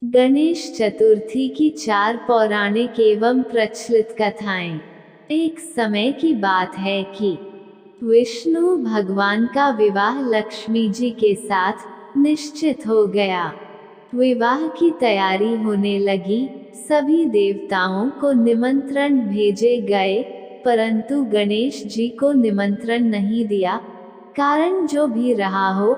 गणेश चतुर्थी की 4 पौराणिक एवं प्रचलित कथाएं। एक समय की बात है कि विष्णु भगवान का विवाह लक्ष्मी जी के साथ निश्चित हो गया। विवाह की तैयारी होने लगी, सभी देवताओं को निमंत्रण भेजे गए, परंतु गणेश जी को निमंत्रण नहीं दिया। कारण जो भी रहा हो,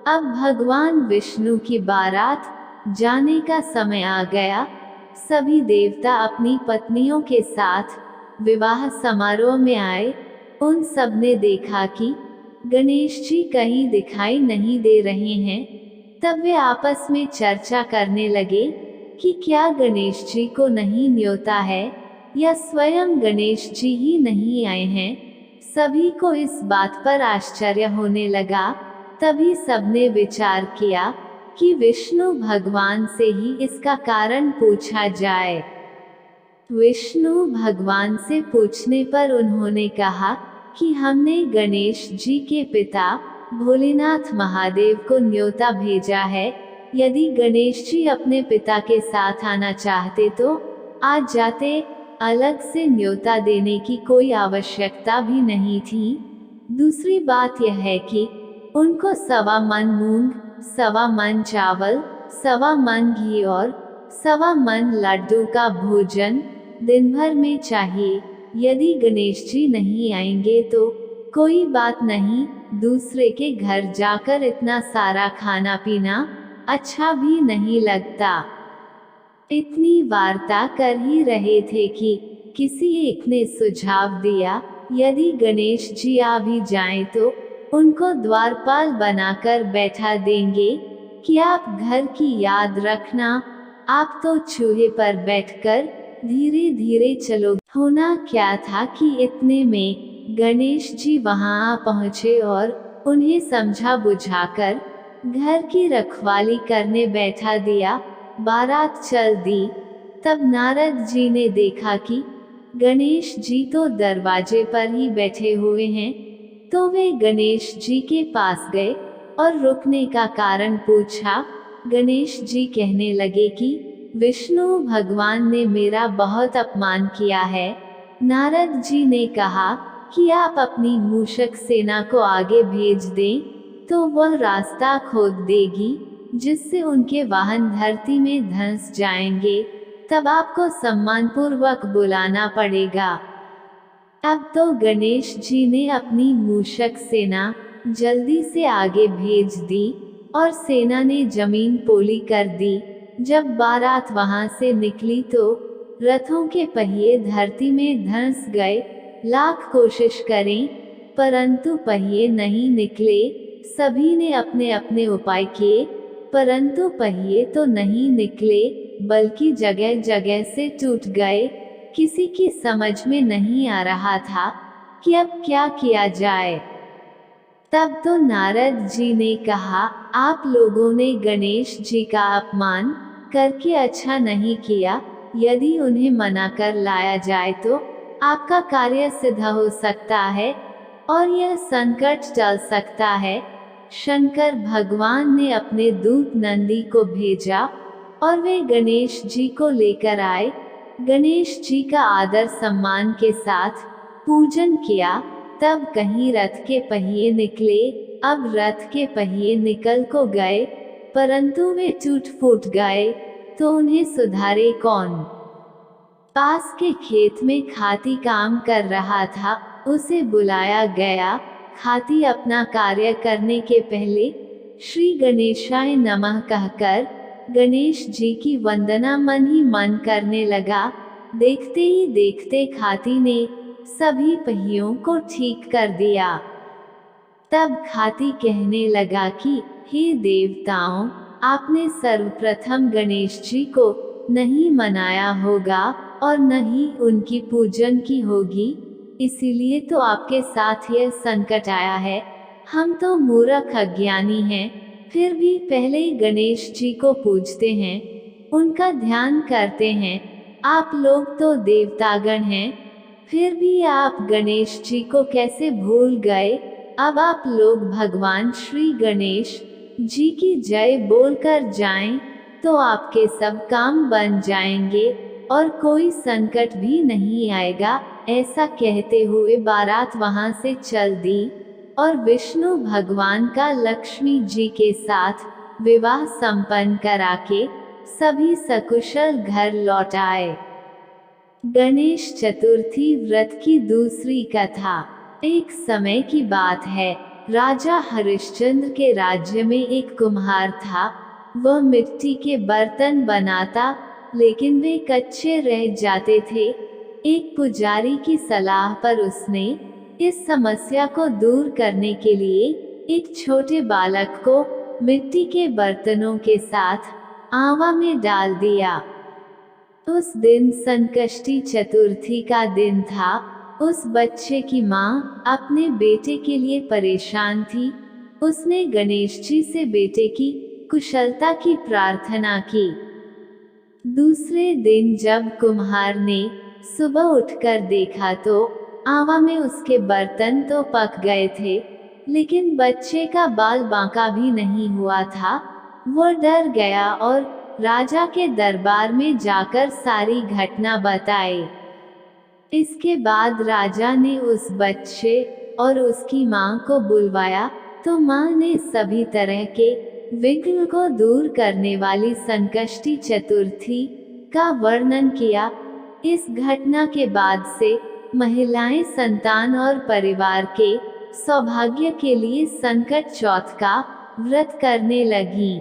अब भगवान विष्णु की बारात जाने का समय आ गया। सभी देवता अपनी पत्नियों के साथ विवाह समारोह में आए। उन सब ने देखा कि गणेश जी कहीं दिखाई नहीं दे रहे हैं। तब वे आपस में चर्चा करने लगे कि क्या गणेश जी को नहीं न्योता है, या स्वयं गणेश जी ही नहीं आए हैं। सभी को इस बात पर आश्चर्य होने लगा। तभी सबने विचार किया कि विष्णु भगवान से ही इसका कारण पूछा जाए। विष्णु भगवान से पूछने पर उन्होंने कहा कि हमने गणेश जी के पिता भोलेनाथ महादेव को न्योता भेजा है। यदि गणेश जी अपने पिता के साथ आना चाहते तो आ जाते, अलग से न्योता देने की कोई आवश्यकता भी नहीं थी। दूसरी बात यह है कि उनको 1.25 मन मूंग, 1.25 मन चावल, 1.25 मन घी और 1.25 मन लड्डू का भोजन दिन भर में चाहिए। यदि गणेश जी नहीं आएंगे तो कोई बात नहीं, दूसरे के घर जाकर इतना सारा खाना पीना अच्छा भी नहीं लगता। इतनी वार्ता कर ही रहे थे कि किसी एक ने सुझाव दिया, यदि गणेश जी आ भी जाएं तो उनको द्वारपाल बनाकर बैठा देंगे कि आप घर की याद रखना, आप तो चूहे पर बैठकर धीरे धीरे चलो। होना क्या था कि इतने में गणेश जी वहां आ पहुंचे और उन्हें समझा बुझाकर घर की रखवाली करने बैठा दिया। बारात चल दी। तब नारद जी ने देखा कि गणेश जी तो दरवाजे पर ही बैठे हुए हैं, तो वे गणेश जी के पास गए और रुकने का कारण पूछा। गणेश जी कहने लगे कि विष्णु भगवान ने मेरा बहुत अपमान किया है। नारद जी ने कहा कि आप अपनी मूषक सेना को आगे भेज दें, तो वह रास्ता खोद देगी, जिससे उनके वाहन धरती में धंस जाएंगे। तब आपको सम्मानपूर्वक बुलाना पड़ेगा। अब तो गणेश जी ने अपनी मूषक सेना जल्दी से आगे भेज दी और सेना ने जमीन पोली कर दी। जब बारात वहां से निकली तो रथों के पहिए धरती में धंस गए। लाख कोशिश करें, परंतु पहिए नहीं निकले। सभी ने अपने अपने उपाय किए, परंतु पहिए तो नहीं निकले, बल्कि जगह जगह से टूट गए। किसी की समझ में नहीं आ रहा था कि अब क्या किया जाए। तब तो नारद जी ने कहा, आप लोगों ने गणेश जी का अपमान करके अच्छा नहीं किया। यदि उन्हें मना कर लाया जाए तो आपका कार्य सिद्ध हो सकता है और यह संकट टल सकता है। शंकर भगवान ने अपने दूत नंदी को भेजा और वे गणेश जी को लेकर आए। गणेश जी का आदर सम्मान के साथ पूजन किया। तब कहीं रथ के पहिए निकले। अब रथ के पहिए निकल को गए, परंतु वे टूट फूट गए, तो उन्हें सुधारे कौन। पास के खेत में खाती काम कर रहा था, उसे बुलाया गया। खाती अपना कार्य करने के पहले श्री गणेशाय नमः कहकर गणेश जी की वंदना मन ही मन करने लगा। देखते ही देखते खाती ने सभी पहियों को ठीक कर दिया। तब खाती कहने लगा कि हे देवताओं, आपने सर्वप्रथम गणेश जी को नहीं मनाया होगा और न ही उनकी पूजन की होगी, इसीलिए तो आपके साथ यह संकट आया है। हम तो मूर्ख अज्ञानी हैं, फिर भी पहले गणेश जी को पूजते हैं, उनका ध्यान करते हैं। आप लोग तो देवतागण हैं, फिर भी आप गणेश जी को कैसे भूल गए। अब आप लोग भगवान श्री गणेश जी की जय बोलकर जाएं। तो आपके सब काम बन जाएंगे और कोई संकट भी नहीं आएगा। ऐसा कहते हुए बारात वहां से चल दी और विष्णु भगवान का लक्ष्मी जी के साथ विवाह संपन्न करा के सभी सकुशल घर लौट आए। गणेश चतुर्थी व्रत की दूसरी कथा। एक समय की बात है, राजा हरिश्चंद्र के राज्य में एक कुम्हार था। वह मिट्टी के बर्तन बनाता, लेकिन वे कच्चे रह जाते थे। एक पुजारी की सलाह पर उसने इस समस्या को दूर करने के लिए एक छोटे बालक को मिट्टी के बर्तनों के साथ आवा में डाल दिया। उस दिन संकष्टी चतुर्थी का दिन था। उस बच्चे की माँ अपने बेटे के लिए परेशान थी। उसने गणेश जी से बेटे की कुशलता की प्रार्थना की। दूसरे दिन जब कुम्हार ने सुबह उठकर देखा तो आवा में उसके बर्तन तो पक गए थे, लेकिन बच्चे का बाल बांका भी नहीं हुआ था। वो डर गया और राजा के दरबार में जाकर सारी घटना बताई। इसके बाद राजा ने उस बच्चे और उसकी माँ को बुलवाया, तो माँ ने सभी तरह के विघ्न को दूर करने वाली संकष्टी चतुर्थी का वर्णन किया। इस घटना के बाद से महिलाएं संतान और परिवार के सौभाग्य के लिए संकट चौथ का व्रत करने लगीं।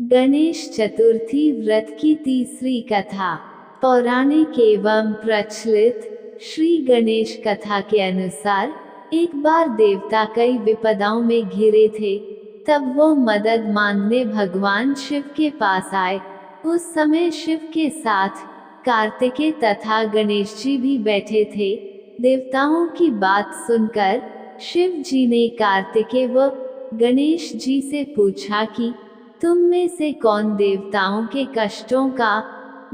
गणेश चतुर्थी व्रत की तीसरी कथा। पौराणिक एवं प्रचलित श्री गणेश कथा के अनुसार एक बार देवता कई विपदाओं में घिरे थे। तब वो मदद मांगने भगवान शिव के पास आए। उस समय शिव के साथ कार्तिकेय तथा गणेश जी भी बैठे थे। देवताओं की बात सुनकर शिव जी ने कार्तिकेय व गणेश जी से पूछा कि तुम में से कौन देवताओं के कष्टों का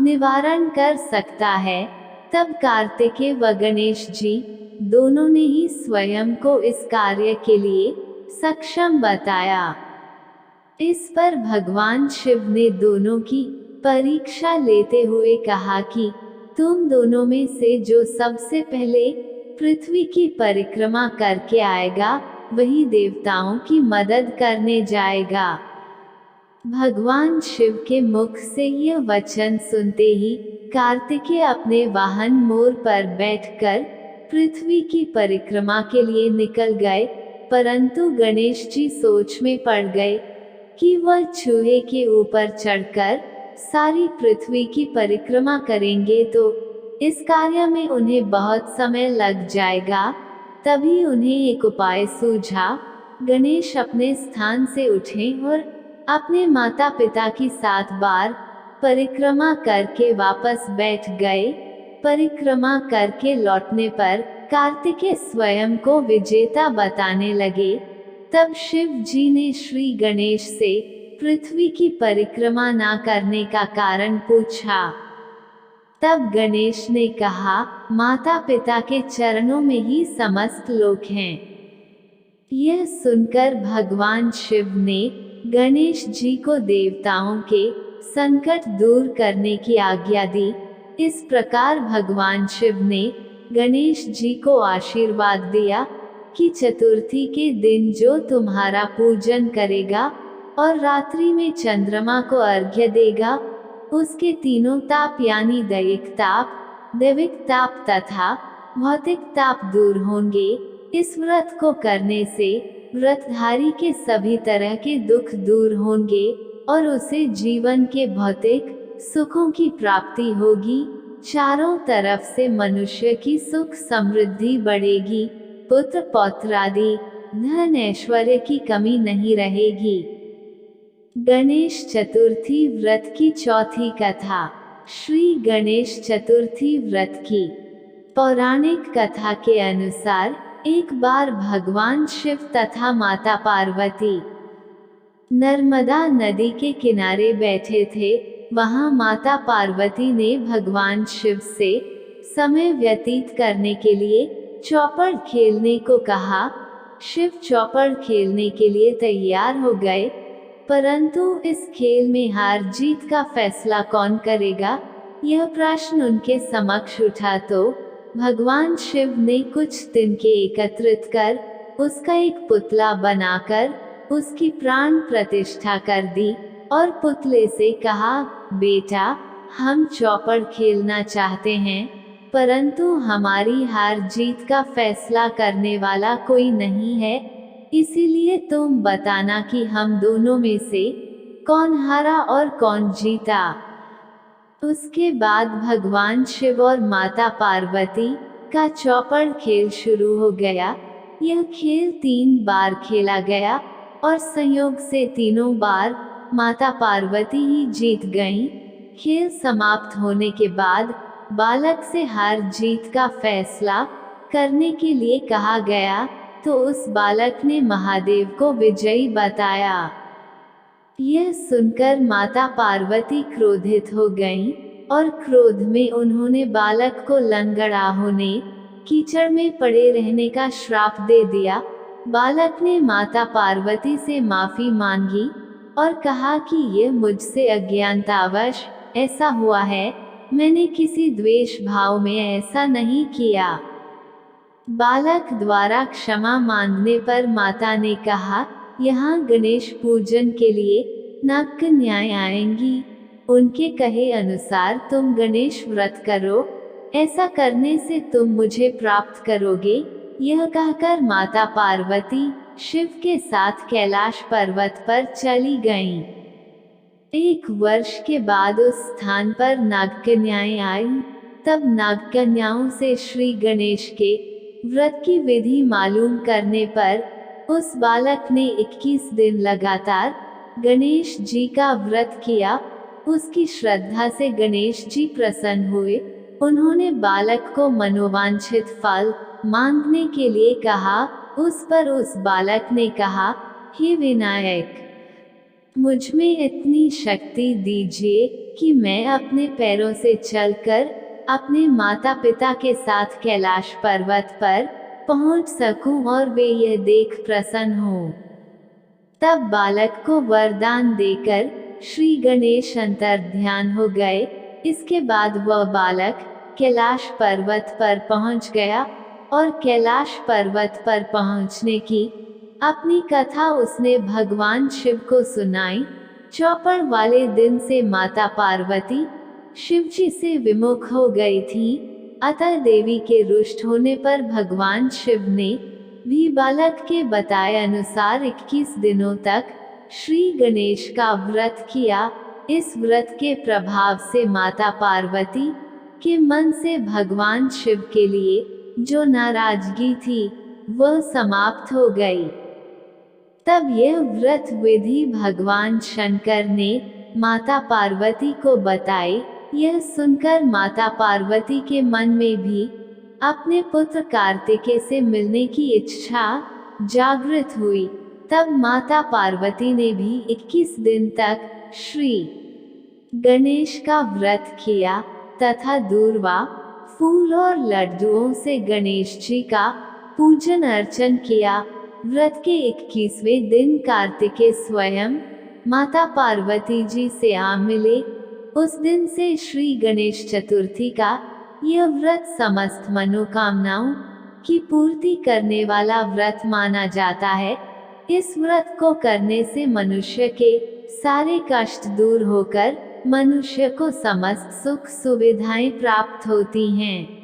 निवारण कर सकता है। तब कार्तिकेय व गणेश जी दोनों ने ही स्वयं को इस कार्य के लिए सक्षम बताया। इस पर भगवान शिव ने दोनों की परीक्षा लेते हुए कहा कि तुम दोनों में से जो सबसे पहले पृथ्वी की परिक्रमा करके आएगा, वही देवताओं की मदद करने जाएगा। भगवान शिव के मुख से यह वचन सुनते ही कार्तिकेय अपने वाहन मोर पर बैठकर पृथ्वी की परिक्रमा के लिए निकल गए, परंतु गणेश जी सोच में पड़ गए कि वह चूहे के ऊपर चढ़कर सारी पृथ्वी की परिक्रमा करेंगे तो इस कार्य में उन्हें बहुत समय लग जाएगा। तभी उन्हें एक उपाय सूझा। गणेश अपने स्थान से उठे और अपने माता पिता की 7 बार परिक्रमा करके वापस बैठ गए। परिक्रमा करके लौटने पर कार्तिकेय स्वयं को विजेता बताने लगे। तब शिव जी ने श्री गणेश से पृथ्वी की परिक्रमा ना करने का कारण पूछा। तब गणेश ने कहा, माता पिता के चरणों में ही समस्त लोक हैं। यह सुनकर भगवान शिव ने गणेश जी को देवताओं के संकट दूर करने की आज्ञा दी। इस प्रकार भगवान शिव ने गणेश जी को आशीर्वाद दिया कि चतुर्थी के दिन जो तुम्हारा पूजन करेगा और रात्रि में चंद्रमा को अर्घ्य देगा, उसके तीनों ताप यानी दैहिक ताप, दैविक ताप तथा भौतिक ताप दूर होंगे। इस व्रत को करने से व्रतधारी के सभी तरह के दुख दूर होंगे और उसे जीवन के भौतिक सुखों की प्राप्ति होगी। चारों तरफ से मनुष्य की सुख समृद्धि बढ़ेगी, पुत्र पौत्रादि धन ऐश्वर्य की कमी नहीं रहेगी। गणेश चतुर्थी व्रत की चौथी कथा। श्री गणेश चतुर्थी व्रत की पौराणिक कथा के अनुसार एक बार भगवान शिव तथा माता पार्वती नर्मदा नदी के किनारे बैठे थे। वहां माता पार्वती ने भगवान शिव से समय व्यतीत करने के लिए चौपड़ खेलने को कहा। शिव चौपड़ खेलने के लिए तैयार हो गए, परंतु इस खेल में हार जीत का फैसला कौन करेगा, यह प्रश्न उनके समक्ष उठा तो भगवान शिव ने कुछ तिनके एकत्रित कर उसका एक पुतला बनाकर उसकी प्राण प्रतिष्ठा कर दी और पुतले से कहा, बेटा, हम चौपड़ खेलना चाहते हैं, परंतु हमारी हार जीत का फैसला करने वाला कोई नहीं है, इसीलिए तुम बताना कि हम दोनों में से कौन हारा और कौन जीता। उसके बाद भगवान शिव और माता पार्वती का चौपड़ खेल शुरू हो गया। यह खेल 3 बार खेला गया और संयोग से तीनों बार माता पार्वती ही जीत गईं। खेल समाप्त होने के बाद बालक से हार जीत का फैसला करने के लिए कहा गया, तो उस बालक ने महादेव को विजयी बताया। यह सुनकर माता पार्वती क्रोधित हो गईं और क्रोध में उन्होंने बालक को लंगड़ा होने, कीचड़ में पड़े रहने का श्राप दे दिया। बालक ने माता पार्वती से माफी मांगी और कहा कि यह मुझसे अज्ञानतावश ऐसा हुआ है, मैंने किसी द्वेष भाव में ऐसा नहीं किया। बालक द्वारा क्षमा मांगने पर माता ने कहा, यहाँ गणेश पूजन के लिए नागकन्याएं आएंगी, उनके कहे अनुसार तुम गणेश व्रत करो, ऐसा करने से तुम मुझे प्राप्त करोगे। यह कहकर माता पार्वती शिव के साथ कैलाश पर्वत पर चली गईं। 1 वर्ष के बाद उस स्थान पर नागकन्याएं आईं। तब नागकन्याओं से श्री गणेश के व्रत की विधि मालूम करने पर उस बालक ने 21 दिन लगातार गणेश जी का व्रत किया। उसकी श्रद्धा से गणेश जी प्रसन्न हुए। उन्होंने बालक को मनोवांछित फल मांगने के लिए कहा। उस पर उस बालक ने कहा, हे विनायक, मुझ में इतनी शक्ति दीजिए कि मैं अपने पैरों से चलकर अपने माता पिता के साथ कैलाश पर्वत पर पहुंच सकूं और वे यह देख प्रसन्न हों। तब बालक को वरदान देकर श्री गणेश अंतर्ध्यान हो गए। इसके बाद वह बालक कैलाश पर्वत पर पहुंच गया और कैलाश पर्वत पर पहुंचने की अपनी कथा उसने भगवान शिव को सुनाई। चौपड़ वाले दिन से माता पार्वती शिवजी से विमुख हो गई थी, अतः देवी के रुष्ट होने पर भगवान शिव ने भी बालक के बताए अनुसार 21 दिनों तक श्री गणेश का व्रत किया। इस व्रत के प्रभाव से माता पार्वती के मन से भगवान शिव के लिए जो नाराजगी थी वह समाप्त हो गई। तब यह व्रत विधि भगवान शंकर ने माता पार्वती को बताई। यह सुनकर माता पार्वती के मन में भी अपने पुत्र कार्तिकेय से मिलने की इच्छा जागृत हुई। तब माता पार्वती ने भी 21 दिन तक श्री गणेश का व्रत किया तथा दूर्वा, फूल और लड्डुओं से गणेश जी का पूजन अर्चन किया। व्रत के 21वें दिन कार्तिकेय स्वयं माता पार्वती जी से आ मिले। उस दिन से श्री गणेश चतुर्थी का यह व्रत समस्त मनोकामनाओं की पूर्ति करने वाला व्रत माना जाता है। इस व्रत को करने से मनुष्य के सारे कष्ट दूर होकर मनुष्य को समस्त सुख सुविधाएं प्राप्त होती हैं।